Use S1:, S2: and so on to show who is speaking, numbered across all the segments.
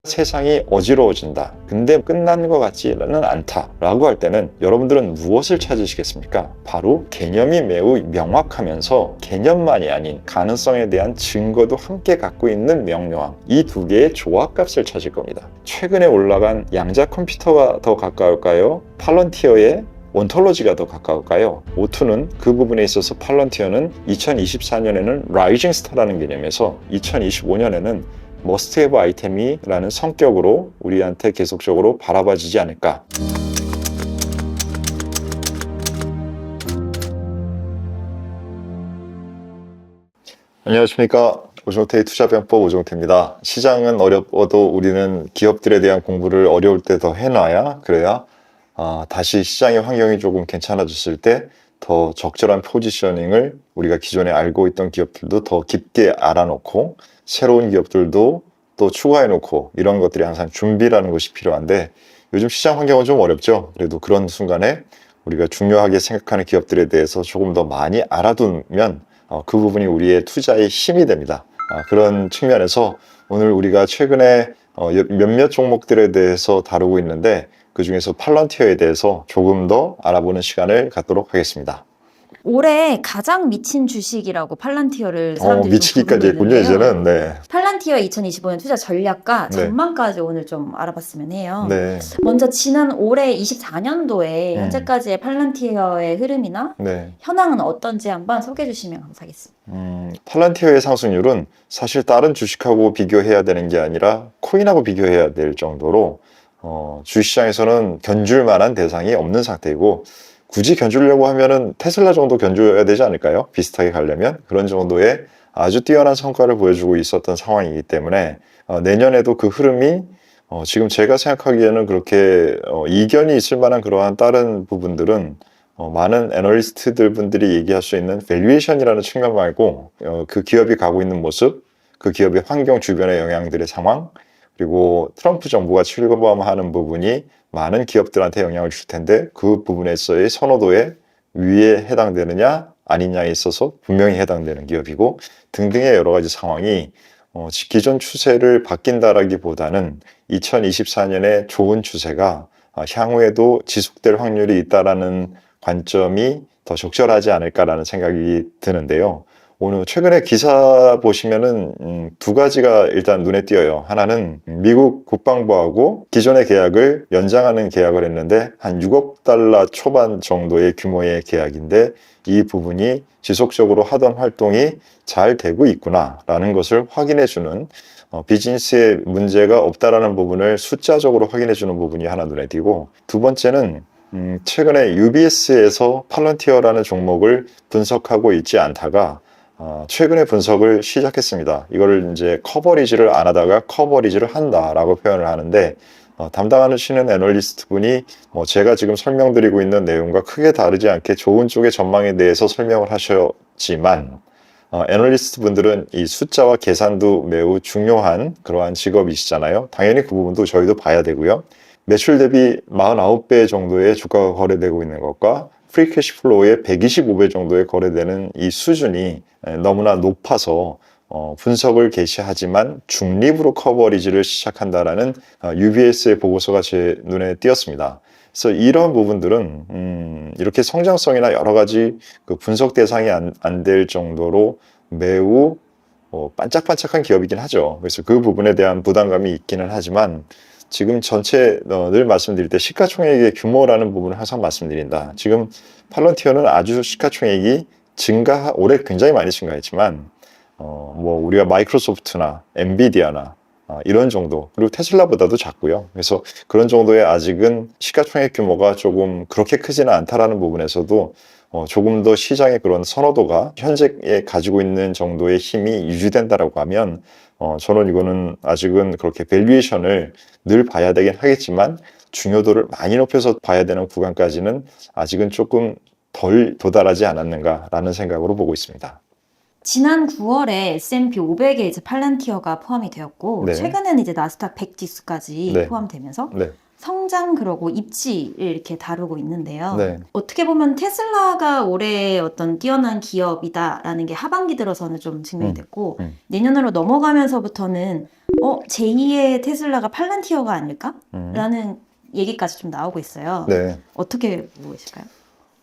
S1: 세상이 어지러워진다. 근데 끝난 것 같지는 않다. 라고 할 때는 여러분들은 무엇을 찾으시겠습니까? 바로 개념이 매우 명확하면서 개념만이 아닌 가능성에 대한 증거도 함께 갖고 있는 명료함. 이 두 개의 조합값을 찾을 겁니다. 최근에 올라간 양자 컴퓨터가 더 가까울까요? 팔런티어의 온톨로지가 더 가까울까요? O2는 그 부분에 있어서 팔런티어는 2024년에는 라이징 스타라는 개념에서 2025년에는 머스트 해브 아이템이라는 성격으로 우리한테 계속적으로 바라봐지지 않을까. 안녕하십니까. 오종태의 투자병법 오종태입니다. 시장은 어려워도 우리는 기업들에 대한 공부를 어려울 때 더 해놔야 그래야 다시 시장의 환경이 조금 괜찮아졌을 때 더 적절한 포지셔닝을 우리가 기존에 알고 있던 기업들도 더 깊게 알아놓고 새로운 기업들도 또 추가해놓고 이런 것들이 항상 준비라는 것이 필요한데 요즘 시장 환경은 좀 어렵죠. 그래도 그런 순간에 우리가 중요하게 생각하는 기업들에 대해서 조금 더 많이 알아두면 그 부분이 우리의 투자의 힘이 됩니다. 그런 측면에서 오늘 우리가 최근에 몇몇 종목들에 대해서 다루고 있는데 그 중에서 팔런티어에 대해서 조금 더 알아보는 시간을 갖도록 하겠습니다.
S2: 올해 가장 미친 주식이라고 팔란티어를 사람들이
S1: 미치기까지 했군요, 이제는. 네.
S2: 팔란티어 2025년 투자 전략과
S1: 네.
S2: 전망까지 오늘 좀 알아봤으면 해요.
S1: 네.
S2: 먼저 지난 올해 24년도에 현재까지의 팔란티어의 흐름이나
S1: 네.
S2: 현황은 어떤지 한번 소개해 주시면 감사하겠습니다.
S1: 팔란티어의 상승률은 사실 다른 주식하고 비교해야 되는 게 아니라 코인하고 비교해야 될 정도로 주식시장에서는 견줄 만한 대상이 없는 상태이고 굳이 견주려고 하면은 테슬라 정도 견줘야 되지 않을까요? 비슷하게 가려면 그런 정도의 아주 뛰어난 성과를 보여주고 있었던 상황이기 때문에 내년에도 그 흐름이 지금 제가 생각하기에는 그렇게 이견이 있을 만한 그러한 다른 부분들은 많은 애널리스트들 분들이 얘기할 수 있는 밸류에이션이라는 측면 말고 그 기업이 가고 있는 모습, 그 기업의 환경 주변의 영향들의 상황, 그리고 트럼프 정부가 출범하는 부분이 많은 기업들한테 영향을 줄 텐데 그 부분에서의 선호도에 위에 해당되느냐 아니냐에 있어서 분명히 해당되는 기업이고 등등의 여러 가지 상황이 기존 추세를 바뀐다라기보다는 2024년에 좋은 추세가 향후에도 지속될 확률이 있다라는 관점이 더 적절하지 않을까라는 생각이 드는데요. 오늘 최근에 기사 보시면은 두 가지가 일단 눈에 띄어요. 하나는 미국 국방부하고 기존의 계약을 연장하는 계약을 했는데 한 6억 달러 초반 정도의 규모의 계약인데 이 부분이 지속적으로 하던 활동이 잘 되고 있구나라는 것을 확인해주는 비즈니스에 문제가 없다라는 부분을 숫자적으로 확인해주는 부분이 하나 눈에 띄고 두 번째는 최근에 UBS에서 팔런티어라는 종목을 분석하고 있지 않다가 최근에 분석을 시작했습니다. 이거를 이제 커버리지를 안 하다가 커버리지를 한다라고 표현을 하는데 담당하시는 애널리스트 분이 제가 지금 설명드리고 있는 내용과 크게 다르지 않게 좋은 쪽의 전망에 대해서 설명을 하셨지만 애널리스트 분들은 이 숫자와 계산도 매우 중요한 그러한 직업이시잖아요. 당연히 그 부분도 저희도 봐야 되고요. 매출 대비 49배 정도의 주가가 거래되고 있는 것과 프리 캐시 플로우의 125배 정도에 거래되는 이 수준이 너무나 높아서 분석을 개시하지만 중립으로 커버리지를 시작한다라는 UBS의 보고서가 제 눈에 띄었습니다. 그래서 이런 부분들은 이렇게 성장성이나 여러 가지 그 분석 대상이 안 될 정도로 매우 반짝반짝한 기업이긴 하죠. 그래서 그 부분에 대한 부담감이 있기는 하지만 지금 전체 늘 말씀드릴 때 시가총액의 규모라는 부분을 항상 말씀드린다. 지금 팔런티어는 아주 시가총액이 올해 굉장히 많이 증가했지만 우리가 마이크로소프트나 엔비디아나 이런 정도 그리고 테슬라보다도 작고요. 그래서 그런 정도의 아직은 시가총액 규모가 조금 그렇게 크지는 않다라는 부분에서도 조금 더 시장의 그런 선호도가 현재에 가지고 있는 정도의 힘이 유지된다라고 하면 저는 이거는 아직은 그렇게 밸류에이션을 늘 봐야 되긴 하겠지만 중요도를 많이 높여서 봐야 되는 구간까지는 아직은 조금 덜 도달하지 않았는가라는 생각으로 보고 있습니다.
S2: 지난 9월에 S&P 500에 이제 팔란티어가 포함이 되었고
S1: 네.
S2: 최근에는 이제 나스닥 100 지수까지
S1: 네.
S2: 포함되면서
S1: 네.
S2: 성장 그러고 입지를 이렇게 다루고 있는데요.
S1: 네.
S2: 어떻게 보면 테슬라가 올해 어떤 뛰어난 기업이다라는 게 하반기 들어서는 좀 증명이 됐고 내년으로 넘어가면서부터는 제2의 테슬라가 팔란티어가 아닐까라는 얘기까지 좀 나오고 있어요.
S1: 네.
S2: 어떻게 보고 계실까요?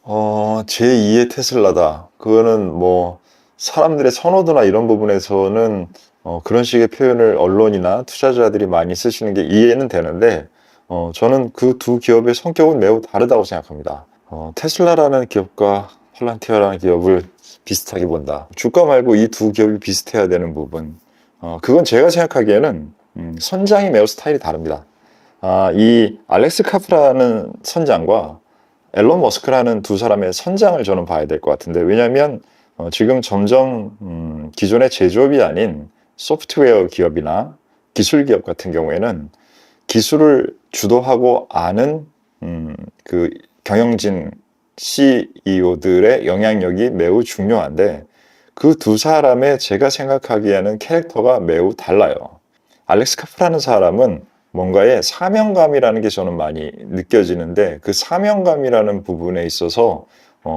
S1: 제2의 테슬라다. 그거는 뭐 사람들의 선호도나 이런 부분에서는 그런 식의 표현을 언론이나 투자자들이 많이 쓰시는 게 이해는 되는데 저는 그 두 기업의 성격은 매우 다르다고 생각합니다. 테슬라라는 기업과 팔란티어라는 기업을 비슷하게 본다. 주가 말고 이 두 기업이 비슷해야 되는 부분. 그건 제가 생각하기에는 선장이 매우 스타일이 다릅니다. 이 알렉스 카프라는 선장과 앨런 머스크라는 두 사람의 선장을 저는 봐야 될 것 같은데, 왜냐하면 지금 점점 기존의 제조업이 아닌 소프트웨어 기업이나 기술 기업 같은 경우에는 기술을 주도하고 아는 그 경영진 CEO들의 영향력이 매우 중요한데, 그 두 사람의 제가 생각하기에는 캐릭터가 매우 달라요. 알렉스 카프라는 사람은 뭔가의 사명감이라는 게 저는 많이 느껴지는데, 그 사명감이라는 부분에 있어서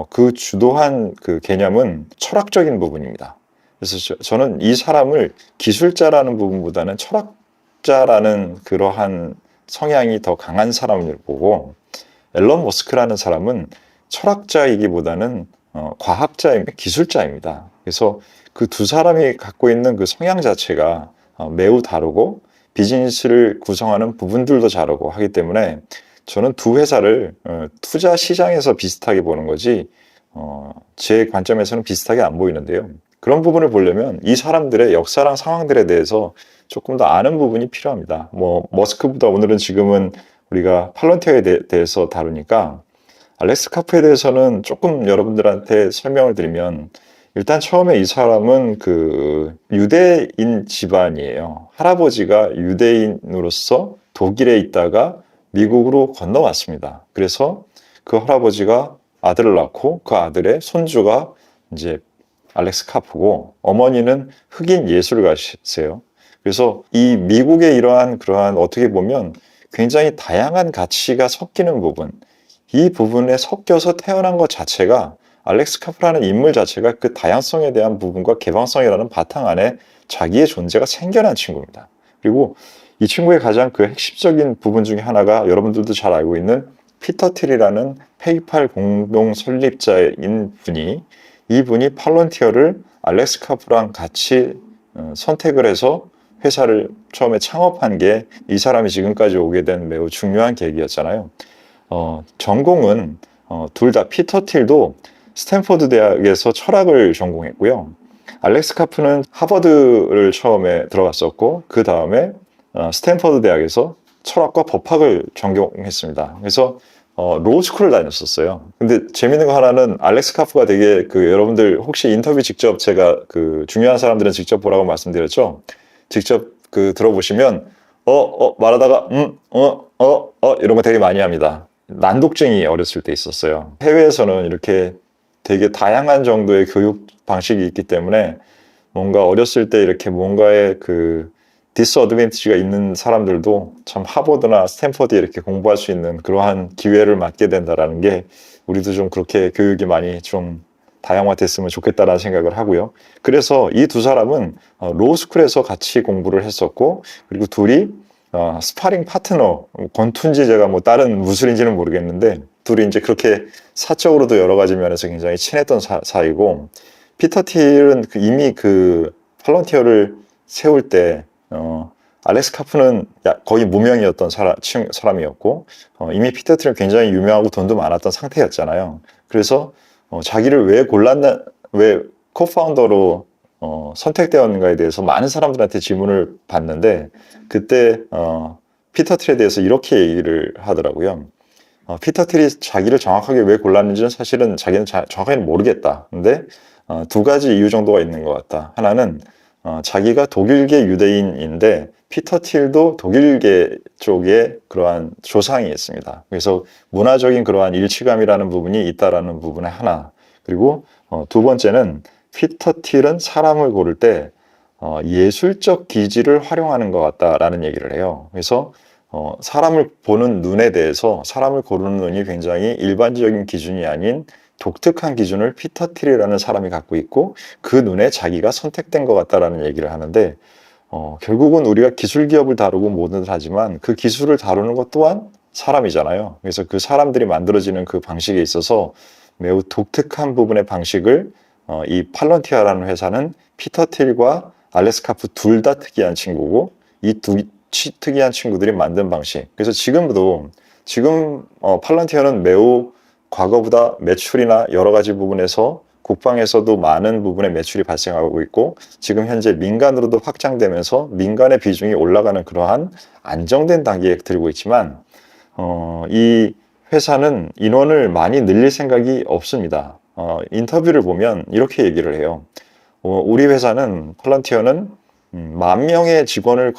S1: 그 주도한 그 개념은 철학적인 부분입니다. 그래서 저는 이 사람을 기술자라는 부분보다는 철학자라는 그러한 성향이 더 강한 사람을 보고, 앨런 머스크라는 사람은 철학자이기보다는 과학자입니다. 기술자입니다. 그래서 그 두 사람이 갖고 있는 그 성향 자체가 매우 다르고 비즈니스를 구성하는 부분들도 다르고 하기 때문에 저는 두 회사를 투자 시장에서 비슷하게 보는 거지 제 관점에서는 비슷하게 안 보이는데요. 그런 부분을 보려면 이 사람들의 역사랑 상황들에 대해서 조금 더 아는 부분이 필요합니다. 뭐 머스크보다 오늘은 지금은 우리가 팔런티어에 대해서 다루니까 알렉스 카프에 대해서는 조금 여러분들한테 설명을 드리면, 일단 처음에 이 사람은 그 유대인 집안이에요. 할아버지가 유대인으로서 독일에 있다가 미국으로 건너왔습니다. 그래서 그 할아버지가 아들을 낳고 그 아들의 손주가 이제 알렉스 카프고, 어머니는 흑인 예술가세요. 그래서 이 미국의 그러한 어떻게 보면 굉장히 다양한 가치가 섞이는 부분, 이 부분에 섞여서 태어난 것 자체가, 알렉스 카프라는 인물 자체가 그 다양성에 대한 부분과 개방성이라는 바탕 안에 자기의 존재가 생겨난 친구입니다. 그리고 이 친구의 가장 그 핵심적인 부분 중에 하나가 여러분들도 잘 알고 있는 피터 틸이라는 페이팔 공동 설립자인 분이, 이분이 팔런티어를 알렉스 카프랑 같이 선택을 해서 회사를 처음에 창업한 게 이 사람이 지금까지 오게 된 매우 중요한 계기였잖아요. 전공은 둘 다, 피터 틸도 스탠포드 대학에서 철학을 전공했고요. 알렉스 카프는 하버드를 처음에 들어갔었고, 그 다음에 스탠포드 대학에서 철학과 법학을 전공했습니다. 그래서 로스쿨을 다녔었어요. 근데 재밌는 거 하나는, 알렉스 카프가 되게 여러분들 혹시 인터뷰 직접, 제가 중요한 사람들은 직접 보라고 말씀드렸죠. 직접 들어보시면 말하다가 이런 거 되게 많이 합니다. 난독증이 어렸을 때 있었어요. 해외에서는 이렇게 되게 다양한 정도의 교육 방식이 있기 때문에 뭔가 어렸을 때 이렇게 뭔가의 디스어드밴티지가 있는 사람들도 참 하버드나 스탠퍼드에 이렇게 공부할 수 있는 그러한 기회를 맞게 된다라는 게, 우리도 좀 그렇게 교육이 많이 좀 다양화됐으면 좋겠다라는 생각을 하고요. 그래서 이 두 사람은 로스쿨에서 같이 공부를 했었고, 그리고 둘이 스파링 파트너, 권투인지 제가 뭐 다른 무술인지는 모르겠는데, 둘이 이제 그렇게 사적으로도 여러 가지 면에서 굉장히 친했던 사이고, 피터 틸은 이미 팔런티어를 세울 때 알렉스 카프는 거의 무명이었던 사람이었고, 이미 피터 틸은 굉장히 유명하고 돈도 많았던 상태였잖아요. 그래서 자기를 왜 코파운더로 선택되었는가에 대해서 많은 사람들한테 질문을 받는데, 그때 피터 틸에 대해서 이렇게 얘기를 하더라고요. 피터 틸이 자기를 정확하게 왜 골랐는지는 사실은 자기는 정확하게 모르겠다. 근데 두 가지 이유 정도가 있는 것 같다. 하나는 자기가 독일계 유대인인데 피터 틸도 독일계 쪽에 그러한 조상이 있습니다. 그래서 문화적인 그러한 일치감이라는 부분이 있다라는 부분의 하나. 그리고 두 번째는 피터 틸은 사람을 고를 때 예술적 기질을 활용하는 것 같다라는 얘기를 해요. 그래서 사람을 보는 눈에 대해서 사람을 고르는 눈이 굉장히 일반적인 기준이 아닌 독특한 기준을 피터 틸이라는 사람이 갖고 있고 그 눈에 자기가 선택된 것 같다라는 얘기를 하는데 결국은 우리가 기술 기업을 다루고 뭐든 하지만 그 기술을 다루는 것 또한 사람이잖아요. 그래서 그 사람들이 만들어지는 그 방식에 있어서 매우 독특한 부분의 방식을 이 팔런티어라는 회사는 피터 틸과 알렉스 카프 둘 다 특이한 친구고 이 두 특이한 친구들이 만든 방식. 그래서 지금 팔런티어는 매우 과거보다 매출이나 여러 가지 부분에서 국방에서도 많은 부분의 매출이 발생하고 있고 지금 현재 민간으로도 확장되면서 민간의 비중이 올라가는 그러한 안정된 단계에 들고 있지만 이 회사는 인원을 많이 늘릴 생각이 없습니다. 인터뷰를 보면 이렇게 얘기를 해요. 우리 회사는 팔런티어는 10,000명의 직원을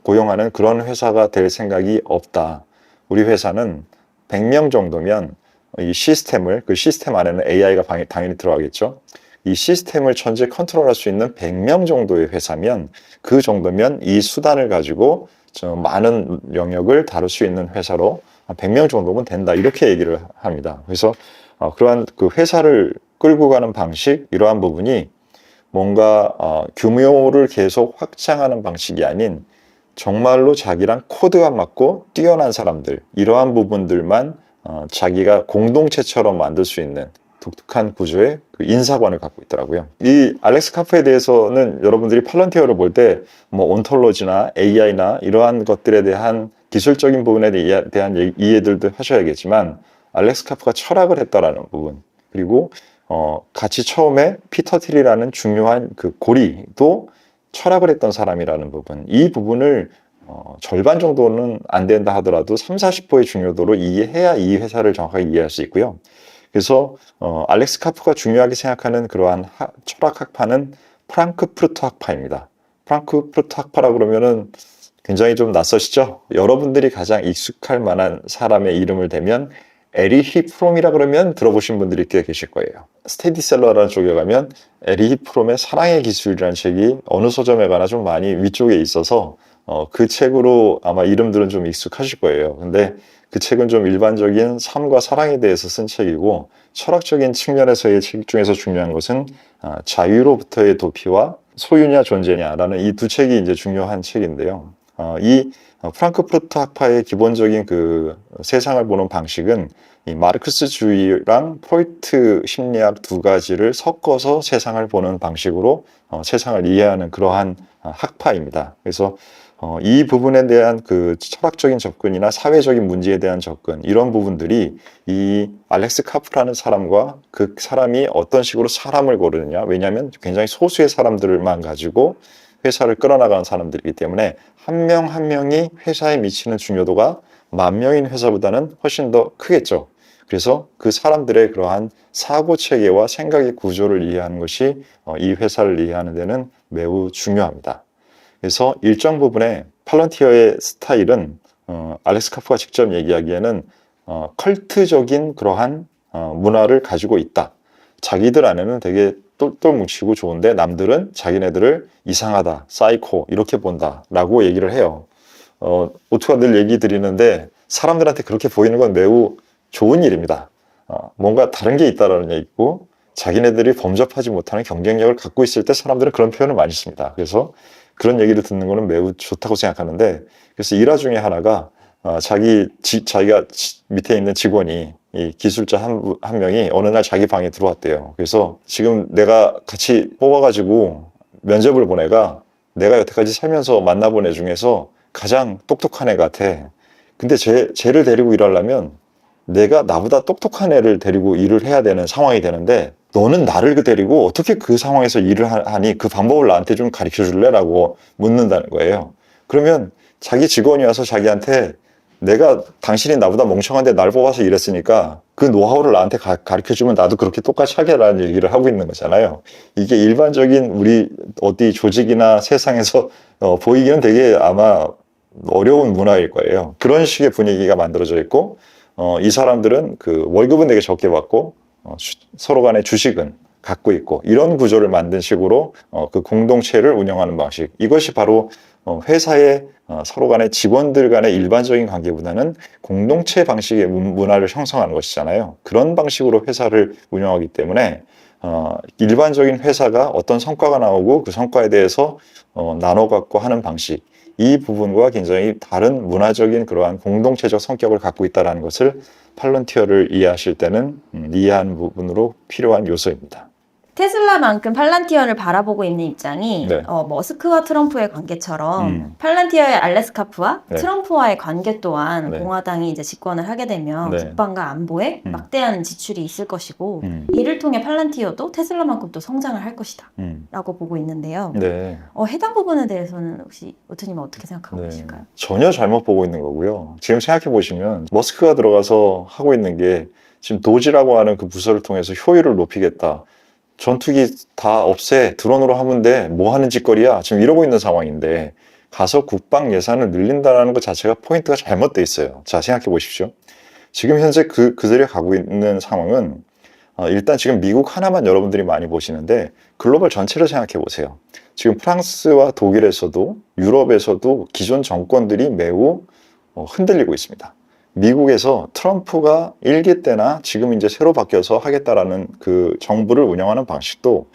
S1: 고용하는 그런 회사가 될 생각이 없다. 우리 회사는 100명 정도면 이 시스템을, 그 시스템 안에는 AI가 당연히 들어가겠죠. 이 시스템을 전체 컨트롤할 수 있는 100명 정도의 회사면 그 정도면 이 수단을 가지고 많은 영역을 다룰 수 있는 회사로 100명 정도면 된다. 이렇게 얘기를 합니다. 그래서 그러한 그 회사를 끌고 가는 방식, 이러한 부분이 뭔가 규모를 계속 확장하는 방식이 아닌 정말로 자기랑 코드가 맞고 뛰어난 사람들, 이러한 부분들만 자기가 공동체처럼 만들 수 있는 독특한 구조의 그 인사관을 갖고 있더라고요. 이 알렉스 카프에 대해서는 여러분들이 팔런티어를 볼 때 뭐 온톨로지나 AI나 이러한 것들에 대한 기술적인 부분에 대한 이해들도 하셔야겠지만 알렉스 카프가 철학을 했다라는 부분, 그리고 같이 처음에 피터 틸이라는 중요한 그 고리도 철학을 했던 사람이라는 부분, 이 부분을 절반 정도는 안 된다 하더라도 30-40%의 중요도로 이해해야 이 회사를 정확하게 이해할 수 있고요. 그래서 알렉스 카프가 중요하게 생각하는 그러한 철학 학파는 프랑크푸르트 학파입니다. 프랑크푸르트 학파라 그러면은 굉장히 좀 낯서시죠? 여러분들이 가장 익숙할 만한 사람의 이름을 대면 에리히 프롬이라 그러면 들어보신 분들이 꽤 계실 거예요. 스테디셀러라는 쪽에 가면 에리히 프롬의 사랑의 기술이라는 책이 어느 서점에 가나 좀 많이 위쪽에 있어서 그 책으로 아마 이름들은 좀 익숙하실 거예요. 근데 그 책은 좀 일반적인 삶과 사랑에 대해서 쓴 책이고 철학적인 측면에서의 책 중에서 중요한 것은 자유로부터의 도피와 소유냐 존재냐라는 이 두 책이 이제 중요한 책인데요. 이 프랑크푸르트 학파의 기본적인 그 세상을 보는 방식은 이 마르크스주의랑 프로이트 심리학 두 가지를 섞어서 세상을 보는 방식으로 세상을 이해하는 그러한 학파입니다. 그래서 이 부분에 대한 그 철학적인 접근이나 사회적인 문제에 대한 접근, 이런 부분들이 이 알렉스 카프라는 사람과 그 사람이 어떤 식으로 사람을 고르느냐, 왜냐하면 굉장히 소수의 사람들만 가지고 회사를 끌어나가는 사람들이기 때문에 한 명 한 명이 회사에 미치는 중요도가 10,000명인 회사보다는 훨씬 더 크겠죠. 그래서 그 사람들의 그러한 사고 체계와 생각의 구조를 이해하는 것이 이 회사를 이해하는 데는 매우 중요합니다. 그래서 일정 부분에 팔런티어의 스타일은 알렉스 카프가 직접 얘기하기에는 컬트적인 그러한 문화를 가지고 있다. 자기들 안에는 되게 똘똘 뭉치고 좋은데 남들은 자기네들을 이상하다, 사이코 이렇게 본다 라고 얘기를 해요. 오투가 늘 얘기 드리는데 사람들한테 그렇게 보이는 건 매우 좋은 일입니다. 뭔가 다른 게 있다라는 얘기고 자기네들이 범접하지 못하는 경쟁력을 갖고 있을 때 사람들은 그런 표현을 많이 씁니다. 그래서 그런 얘기를 듣는 거는 매우 좋다고 생각하는데, 그래서 일화 중에 하나가 자기가 밑에 있는 직원이 이 기술자 한 명이 어느 날 자기 방에 들어왔대요. 그래서 지금 내가 같이 뽑아가지고 면접을 본 애가 내가 여태까지 살면서 만나본 애 중에서 가장 똑똑한 애 같아. 근데 쟤를 데리고 일하려면 내가 나보다 똑똑한 애를 데리고 일을 해야 되는 상황이 되는데 너는 나를 데리고 어떻게 그 상황에서 일을 하니 그 방법을 나한테 좀 가르쳐 줄래? 라고 묻는다는 거예요. 그러면 자기 직원이 와서 자기한테 내가 당신이 나보다 멍청한데 날 뽑아서 일했으니까 그 노하우를 나한테 가르쳐주면 나도 그렇게 똑같이 하게라는 얘기를 하고 있는 거잖아요. 이게 일반적인 우리 어디 조직이나 세상에서 보이기는 되게 아마 어려운 문화일 거예요. 그런 식의 분위기가 만들어져 있고 이 사람들은 그 월급은 되게 적게 받고 서로 간의 주식은 갖고 있고 이런 구조를 만든 식으로 그 공동체를 운영하는 방식, 이것이 바로 회사의 서로 간의 직원들 간의 일반적인 관계보다는 공동체 방식의 문화를 형성하는 것이잖아요. 그런 방식으로 회사를 운영하기 때문에 일반적인 회사가 어떤 성과가 나오고 그 성과에 대해서 나눠 갖고 하는 방식, 이 부분과 굉장히 다른 문화적인 그러한 공동체적 성격을 갖고 있다는 것을 팔런티어를 이해하실 때는 이해하는 부분으로 필요한 요소입니다.
S2: 테슬라만큼 팔란티어를 바라보고 있는 입장이
S1: 네.
S2: 머스크와 트럼프의 관계처럼
S1: 음.
S2: 팔란티어의 알래스카프와
S1: 네.
S2: 트럼프와의 관계 또한
S1: 네.
S2: 공화당이 이제 집권을 하게 되면
S1: 네.
S2: 국방과 안보에 막대한 지출이 있을 것이고 이를 통해 팔란티어도 테슬라만큼 또 성장을 할 것이다 라고 보고 있는데요.
S1: 네.
S2: 해당 부분에 대해서는 혹시 오트님은 어떻게 생각하고
S1: 네.
S2: 계실까요?
S1: 전혀 잘못 보고 있는 거고요. 지금 생각해 보시면 머스크가 들어가서 하고 있는 게 지금 도지라고 하는 그 부서를 통해서 효율을 높이겠다. 전투기 다 없애, 드론으로 하면 돼, 뭐 하는 짓거리야, 지금 이러고 있는 상황인데 가서 국방 예산을 늘린다는 것 자체가 포인트가 잘못돼 있어요. 자, 생각해 보십시오. 지금 현재 그들이 가고 있는 상황은 일단 지금 미국 하나만 여러분들이 많이 보시는데 글로벌 전체를 생각해 보세요. 지금 프랑스와 독일에서도 유럽에서도 기존 정권들이 매우 흔들리고 있습니다. 미국에서 트럼프가 1기 때나 지금 이제 새로 바뀌어서 하겠다라는 그 정부를 운영하는 방식도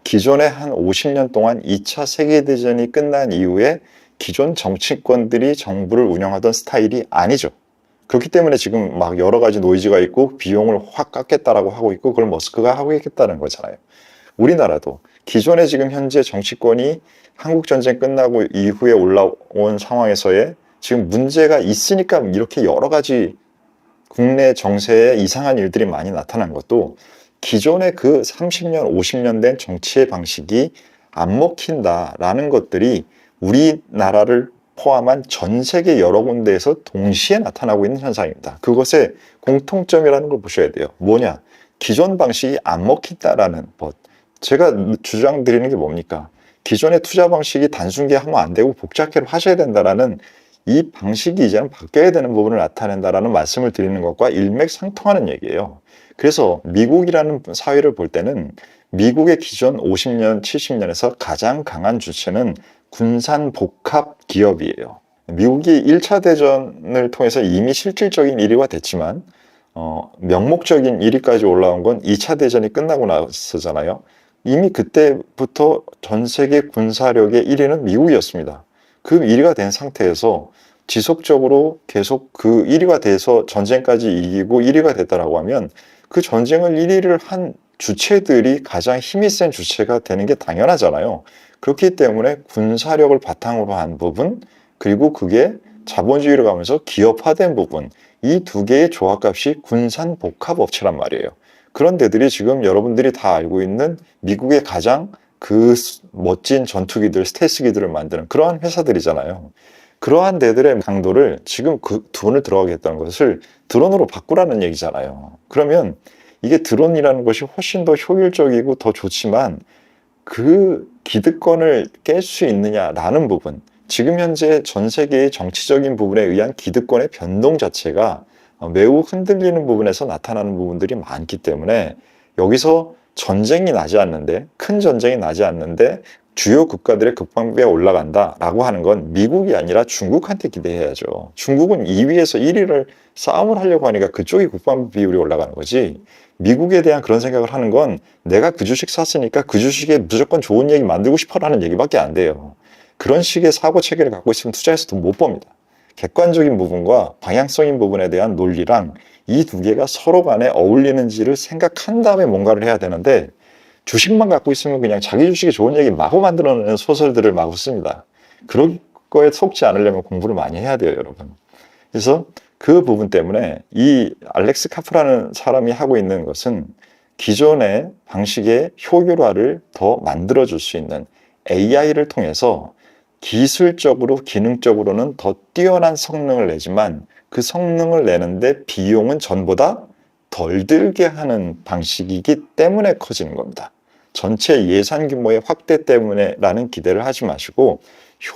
S1: 기존에 한 50년 동안 2차 세계대전이 끝난 이후에 기존 정치권들이 정부를 운영하던 스타일이 아니죠. 그렇기 때문에 지금 막 여러 가지 노이즈가 있고 비용을 확 깎겠다라고 하고 있고 그걸 머스크가 하고 있겠다는 거잖아요. 우리나라도 기존에 지금 현재 정치권이 한국전쟁 끝나고 이후에 올라온 상황에서의 지금 문제가 있으니까 이렇게 여러 가지 국내 정세에 이상한 일들이 많이 나타난 것도 기존의 그 30년, 50년 된 정치의 방식이 안 먹힌다라는 것들이 우리나라를 포함한 전 세계 여러 군데에서 동시에 나타나고 있는 현상입니다. 그것의 공통점이라는 걸 보셔야 돼요. 뭐냐? 기존 방식이 안 먹힌다라는 것. 제가 주장드리는 게 뭡니까? 기존의 투자 방식이 단순하게 하면 안 되고 복잡하게 하셔야 된다라는 이 방식이 이제는 바뀌어야 되는 부분을 나타낸다라는 말씀을 드리는 것과 일맥상통하는 얘기예요. 그래서 미국이라는 사회를 볼 때는 미국의 기존 50년, 70년에서 가장 강한 주체는 군산복합 기업이에요. 미국이 1차 대전을 통해서 이미 실질적인 1위가 됐지만 명목적인 1위까지 올라온 건 2차 대전이 끝나고 나서잖아요. 이미 그때부터 전 세계 군사력의 1위는 미국이었습니다. 그 1위가 된 상태에서 지속적으로 계속 그 1위가 돼서 전쟁까지 이기고 1위가 됐다라고 하면 그 전쟁을 1위를 한 주체들이 가장 힘이 센 주체가 되는 게 당연하잖아요. 그렇기 때문에 군사력을 바탕으로 한 부분, 그리고 그게 자본주의로 가면서 기업화된 부분, 이 두 개의 조합값이 군산복합업체란 말이에요. 그런 데들이 지금 여러분들이 다 알고 있는 미국의 가장 그 멋진 전투기들, 스텔스기들을 만드는 그러한 회사들이잖아요. 그러한 데들의 강도를 지금 그 돈을 들어가겠다는 것을 드론으로 바꾸라는 얘기잖아요. 그러면 이게 드론이라는 것이 훨씬 더 효율적이고 더 좋지만 그 기득권을 깰 수 있느냐라는 부분, 지금 현재 전 세계의 정치적인 부분에 의한 기득권의 변동 자체가 매우 흔들리는 부분에서 나타나는 부분들이 많기 때문에 여기서 전쟁이 나지 않는데, 큰 전쟁이 나지 않는데 주요 국가들의 국방비가 올라간다라고 하는 건 미국이 아니라 중국한테 기대해야죠. 중국은 2위에서 1위를 싸움을 하려고 하니까 그쪽이 국방비 비율이 올라가는 거지, 미국에 대한 그런 생각을 하는 건 내가 그 주식 샀으니까 그 주식에 무조건 좋은 얘기 만들고 싶어라는 얘기밖에 안 돼요. 그런 식의 사고 체계를 갖고 있으면 투자해서 돈 못 법니다. 객관적인 부분과 방향성인 부분에 대한 논리랑 이 두 개가 서로 간에 어울리는지를 생각한 다음에 뭔가를 해야 되는데, 주식만 갖고 있으면 그냥 자기 주식이 좋은 얘기 마구 만들어내는 소설들을 마구 씁니다. 그런 거에 속지 않으려면 공부를 많이 해야 돼요, 여러분. 그래서 그 부분 때문에 이 알렉스 카프라는 사람이 하고 있는 것은 기존의 방식의 효율화를 더 만들어줄 수 있는 AI를 통해서 기술적으로, 기능적으로는 더 뛰어난 성능을 내지만 그 성능을 내는데 비용은 전보다 덜 들게 하는 방식이기 때문에 커지는 겁니다. 전체 예산 규모의 확대 때문에라는 기대를 하지 마시고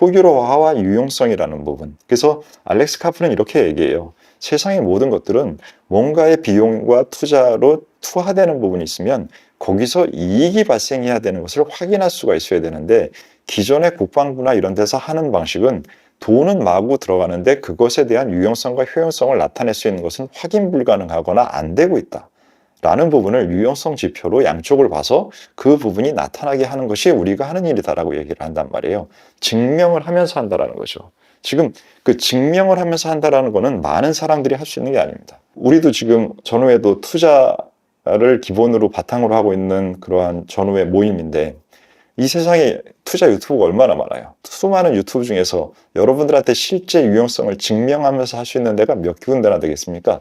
S1: 효율화와 유용성이라는 부분. 그래서 알렉스 카프는 이렇게 얘기해요. 세상의 모든 것들은 뭔가의 비용과 투자로 투하되는 부분이 있으면 거기서 이익이 발생해야 되는 것을 확인할 수가 있어야 되는데, 기존의 국방부나 이런 데서 하는 방식은 돈은 마구 들어가는데 그것에 대한 유용성과 효용성을 나타낼 수 있는 것은 확인 불가능하거나 안 되고 있다. 라는 부분을 유용성 지표로 양쪽을 봐서 그 부분이 나타나게 하는 것이 우리가 하는 일이다라고 얘기를 한단 말이에요. 증명을 하면서 한다라는 거죠. 지금 그 증명을 하면서 한다라는 거는 많은 사람들이 할 수 있는 게 아닙니다. 우리도 지금 전후에도 투자를 기본으로 바탕으로 하고 있는 그러한 전후의 모임인데 이 세상에 투자 유튜브가 얼마나 많아요. 수많은 유튜브 중에서 여러분들한테 실제 유용성을 증명하면서 할 수 있는 데가 몇 군데나 되겠습니까?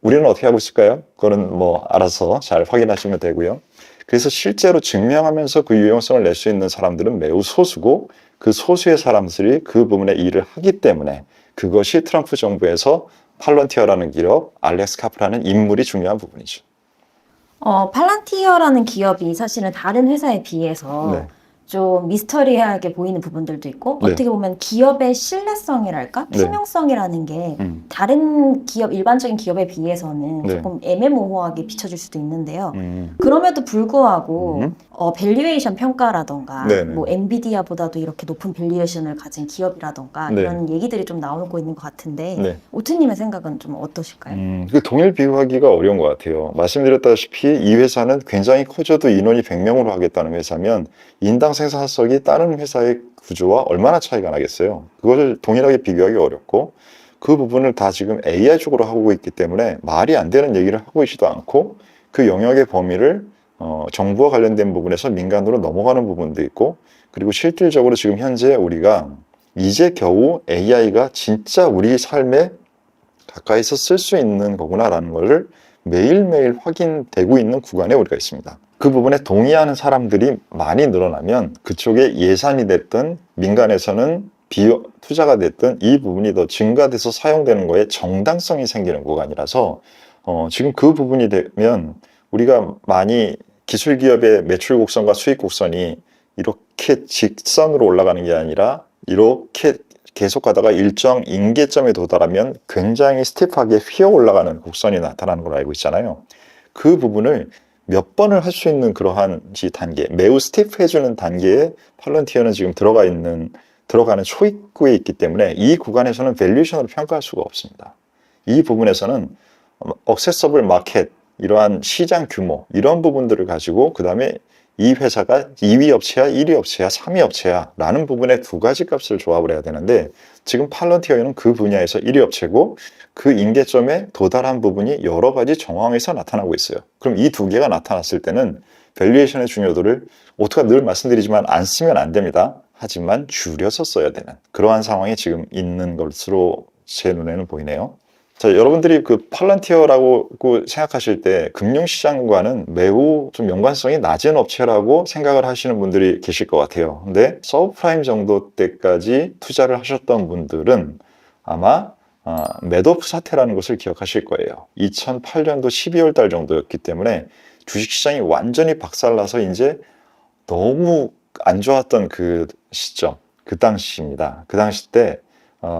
S1: 우리는 어떻게 하고 있을까요? 그거는 뭐 알아서 잘 확인하시면 되고요. 그래서 실제로 증명하면서 그 유용성을 낼 수 있는 사람들은 매우 소수고 그 소수의 사람들이 그 부분에 일을 하기 때문에 그것이 트럼프 정부에서 팔런티어라는 기업, 알렉스 카프라는 인물이 중요한 부분이죠.
S2: 팔란티어라는 기업이 사실은 다른 회사에 비해서
S1: 네.
S2: 좀 미스터리하게 보이는 부분들도 있고
S1: 네.
S2: 어떻게 보면 기업의 신뢰성이랄까?
S1: 네.
S2: 투명성이라는 게 다른 기업, 일반적인 기업에 비해서는
S1: 네.
S2: 조금 애매모호하게 비춰질 수도 있는데요. 그럼에도 불구하고 밸류에이션 평가라던가
S1: 네네.
S2: 뭐 엔비디아보다도 이렇게 높은 밸류에이션을 가진 기업이라던가
S1: 네.
S2: 이런 얘기들이 좀 나오고 있는 것 같은데
S1: 네.
S2: 오트님의 생각은 좀 어떠실까요?
S1: 그 동일 비교하기가 어려운 것 같아요. 말씀드렸다시피 이 회사는 굉장히 커져도 인원이 100명으로 하겠다는 회사면 인당 생산성이 다른 회사의 구조와 얼마나 차이가 나겠어요. 그것을 동일하게 비교하기 어렵고 그 부분을 다 지금 AI 쪽으로 하고 있기 때문에 말이 안 되는 얘기를 하고 있지도 않고 그 영역의 범위를 정부와 관련된 부분에서 민간으로 넘어가는 부분도 있고 그리고 실질적으로 지금 현재 우리가 이제 겨우 AI가 진짜 우리 삶에 가까이서 쓸 수 있는 거구나라는 것을 매일매일 확인되고 있는 구간에 우리가 있습니다. 그 부분에 동의하는 사람들이 많이 늘어나면 그쪽에 예산이 됐든 민간에서는 투자가 됐든 이 부분이 더 증가돼서 사용되는 거에 정당성이 생기는 구간이라서 지금 그 부분이 되면 우리가 많이 기술 기업의 매출 곡선과 수익 곡선이 이렇게 직선으로 올라가는 게 아니라 이렇게 계속 가다가 일정 임계점에 도달하면 굉장히 스티프하게 휘어 올라가는 곡선이 나타나는 걸 알고 있잖아요. 그 부분을 몇 번을 할 수 있는 그러한 단계, 매우 스티프해주는 단계에 팔런티어는 지금 들어가는 초입구에 있기 때문에 이 구간에서는 밸류에이션으로 평가할 수가 없습니다. 이 부분에서는 액세서블 마켓, 이러한 시장 규모, 이런 부분들을 가지고 그 다음에 이 회사가 2위 업체야, 1위 업체야, 3위 업체야 라는 부분에 두 가지 값을 조합을 해야 되는데 지금 팔런티어는 그 분야에서 1위 업체고 그 임계점에 도달한 부분이 여러 가지 정황에서 나타나고 있어요. 그럼 이 두 개가 나타났을 때는 밸류에이션의 중요도를 오토가 늘 말씀드리지만 안 쓰면 안 됩니다. 하지만 줄여서 써야 되는 그러한 상황에 지금 있는 것으로 제 눈에는 보이네요. 자, 여러분들이 그 팔런티어라고 생각하실 때 금융시장과는 매우 좀 연관성이 낮은 업체라고 생각을 하시는 분들이 계실 것 같아요. 근데 서브프라임 정도 때까지 투자를 하셨던 분들은 아마 매도프 사태라는 것을 기억하실 거예요. 2008년도 12월 달 정도였기 때문에 주식시장이 완전히 박살나서 이제 너무 안 좋았던 그 시점, 그 당시입니다. 그 당시 때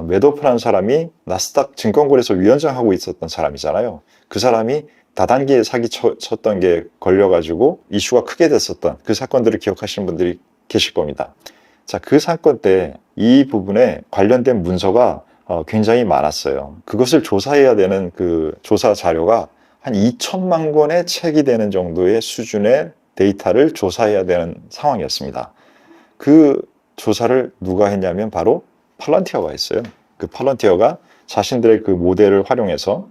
S1: 매도프라는 사람이 나스닥 증권거래소 위원장하고 있었던 사람이잖아요. 그 사람이 다단계 사기 쳤던 게 걸려가지고 이슈가 크게 됐었던 그 사건들을 기억하시는 분들이 계실 겁니다. 자, 그 사건 때 이 부분에 관련된 문서가 굉장히 많았어요. 그것을 조사해야 되는 그 조사 자료가 한 2천만 권의 책이 되는 정도의 수준의 데이터를 조사해야 되는 상황이었습니다. 그 조사를 누가 했냐면 바로 팔런티어가 했어요. 그 팔런티어가 자신들의 그 모델을 활용해서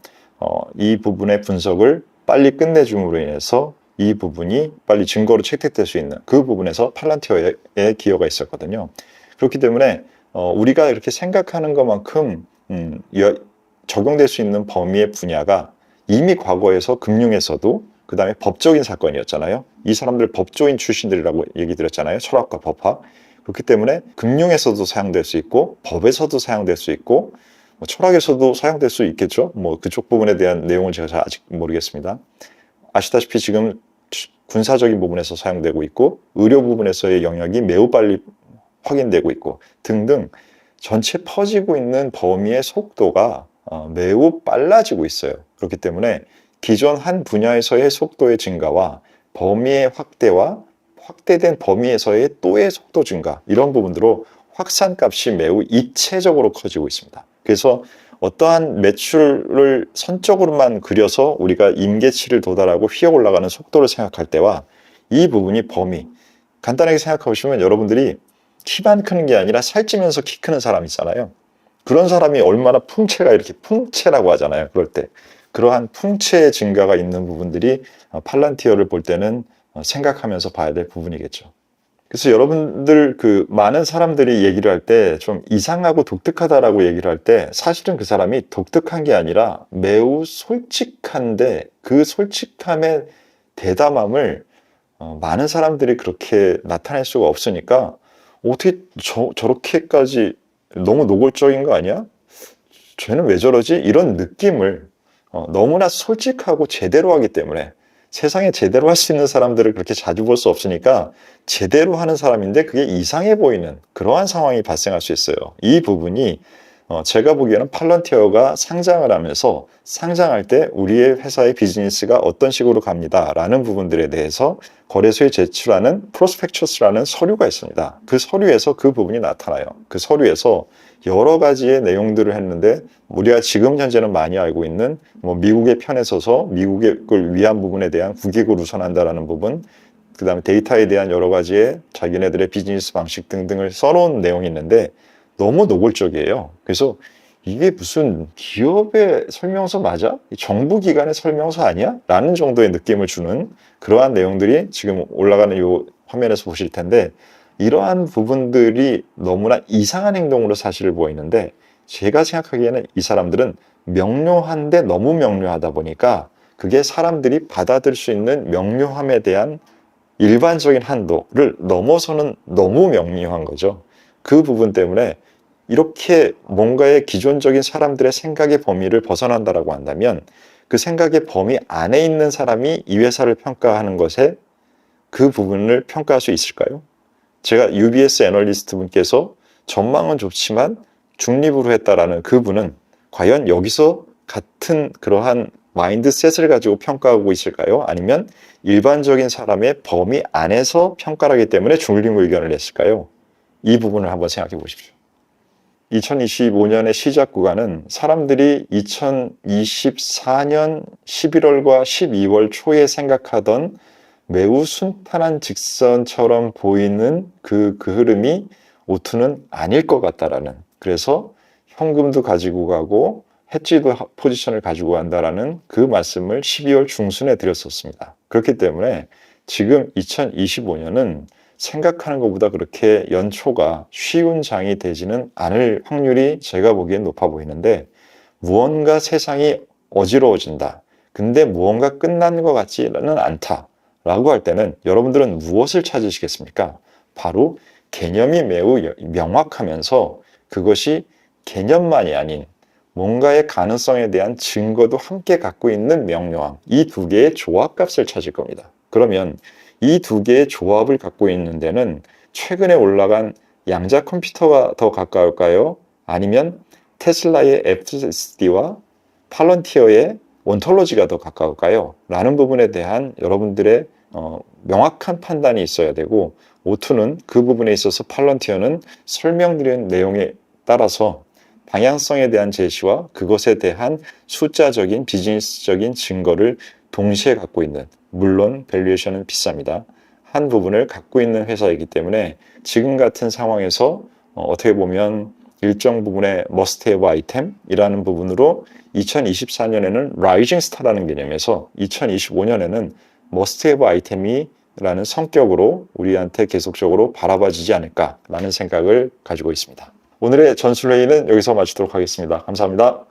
S1: 이 부분의 분석을 빨리 끝내줌으로 인해서 이 부분이 빨리 증거로 채택될 수 있는 그 부분에서 팔런티어의 기여가 있었거든요. 그렇기 때문에 우리가 이렇게 생각하는 것만큼 적용될 수 있는 범위의 분야가 이미 과거에서 금융에서도 그 다음에 법적인 사건이었잖아요. 이 사람들 법조인 출신들이라고 얘기 드렸잖아요. 철학과 법학. 그렇기 때문에 금융에서도 사용될 수 있고 법에서도 사용될 수 있고 철학에서도 사용될 수 있겠죠. 그쪽 부분에 대한 내용을 제가 아직 모르겠습니다. 아시다시피 지금 군사적인 부분에서 사용되고 있고 의료 부분에서의 영역이 매우 빨리 확인되고 있고 등등 전체 퍼지고 있는 범위의 속도가 매우 빨라지고 있어요. 그렇기 때문에 기존 한 분야에서의 속도의 증가와 범위의 확대와 확대된 범위에서의 또의 속도 증가, 이런 부분으로 확산값이 매우 입체적으로 커지고 있습니다. 그래서 어떠한 매출을 선적으로만 그려서 우리가 임계치를 도달하고 휘어 올라가는 속도를 생각할 때와 이 부분이 범위, 간단하게 생각해 보시면 여러분들이 키만 크는 게 아니라 살찌면서 키 크는 사람 있잖아요. 그런 사람이 얼마나 풍채가 이렇게 풍채라고 하잖아요. 그럴 때 그러한 풍채의 증가가 있는 부분들이 팔란티어를 볼 때는 생각하면서 봐야 될 부분이겠죠. 그래서 여러분들 많은 사람들이 얘기를 할 때 좀 이상하고 독특하다라고 얘기를 할 때 사실은 그 사람이 독특한 게 아니라 매우 솔직한데 그 솔직함의 대담함을 많은 사람들이 그렇게 나타낼 수가 없으니까 어떻게 저렇게까지 너무 노골적인 거 아니야? 쟤는 왜 저러지? 이런 느낌을 너무나 솔직하고 제대로 하기 때문에 세상에 제대로 할 수 있는 사람들을 그렇게 자주 볼 수 없으니까 제대로 하는 사람인데 그게 이상해 보이는 그러한 상황이 발생할 수 있어요. 이 부분이 제가 보기에는 팔런티어가 상장을 하면서 상장할 때 우리의 회사의 비즈니스가 어떤 식으로 갑니다 라는 부분들에 대해서 거래소에 제출하는 프로스펙처스라는 서류가 있습니다. 그 서류에서 그 부분이 나타나요. 그 서류에서 여러 가지의 내용들을 했는데 우리가 지금 현재는 많이 알고 있는 미국의 편에 서서 미국을 위한 부분에 대한 국익을 우선한다라는 부분, 그 다음에 데이터에 대한 여러 가지의 자기네들의 비즈니스 방식 등등을 써놓은 내용이 있는데 너무 노골적이에요. 그래서 이게 무슨 기업의 설명서 맞아? 정부기관의 설명서 아니야? 라는 정도의 느낌을 주는 그러한 내용들이 지금 올라가는 이 화면에서 보실 텐데 이러한 부분들이 너무나 이상한 행동으로 사실을 보이는데 제가 생각하기에는 이 사람들은 명료한데 너무 명료하다 보니까 그게 사람들이 받아들일 수 있는 명료함에 대한 일반적인 한도를 넘어서는 너무 명료한 거죠. 그 부분 때문에 이렇게 뭔가의 기존적인 사람들의 생각의 범위를 벗어난다라고 한다면 그 생각의 범위 안에 있는 사람이 이 회사를 평가하는 것에 그 부분을 평가할 수 있을까요? 제가 UBS 애널리스트 분께서 전망은 좋지만 중립으로 했다라는 그분은 과연 여기서 같은 그러한 마인드셋을 가지고 평가하고 있을까요? 아니면 일반적인 사람의 범위 안에서 평가를 하기 때문에 중립 의견을 냈을까요? 이 부분을 한번 생각해 보십시오. 2025년의 시작 구간은 사람들이 2024년 11월과 12월 초에 생각하던 매우 순탄한 직선처럼 보이는 그 흐름이 오투는 아닐 것 같다라는, 그래서 현금도 가지고 가고 해지도 포지션을 가지고 간다라는 그 말씀을 12월 중순에 드렸었습니다. 그렇기 때문에 지금 2025년은 생각하는 것보다 그렇게 연초가 쉬운 장이 되지는 않을 확률이 제가 보기엔 높아 보이는데 무언가 세상이 어지러워진다. 근데 무언가 끝난 것 같지는 않다. 라고 할 때는 여러분들은 무엇을 찾으시겠습니까? 바로 개념이 매우 명확하면서 그것이 개념만이 아닌 뭔가의 가능성에 대한 증거도 함께 갖고 있는 명료함, 이 두 개의 조합값을 찾을 겁니다. 그러면 이 두 개의 조합을 갖고 있는 데는 최근에 올라간 양자 컴퓨터가 더 가까울까요? 아니면 테슬라의 FSD와 팔런티어의 온톨로지가 더 가까울까요? 라는 부분에 대한 여러분들의 명확한 판단이 있어야 되고 오투는 그 부분에 있어서 팔런티어는 설명드린 내용에 따라서 방향성에 대한 제시와 그것에 대한 숫자적인 비즈니스적인 증거를 동시에 갖고 있는, 물론 밸류에이션은 비쌉니다. 한 부분을 갖고 있는 회사이기 때문에 지금 같은 상황에서 어떻게 보면 일정 부분의 머스트 헤브 아이템이라는 부분으로 2024년에는 라이징 스타라는 개념에서 2025년에는 머스트 헤브 아이템이라는 성격으로 우리한테 계속적으로 바라봐지지 않을까라는 생각을 가지고 있습니다. 오늘의 전술회의는 여기서 마치도록 하겠습니다. 감사합니다.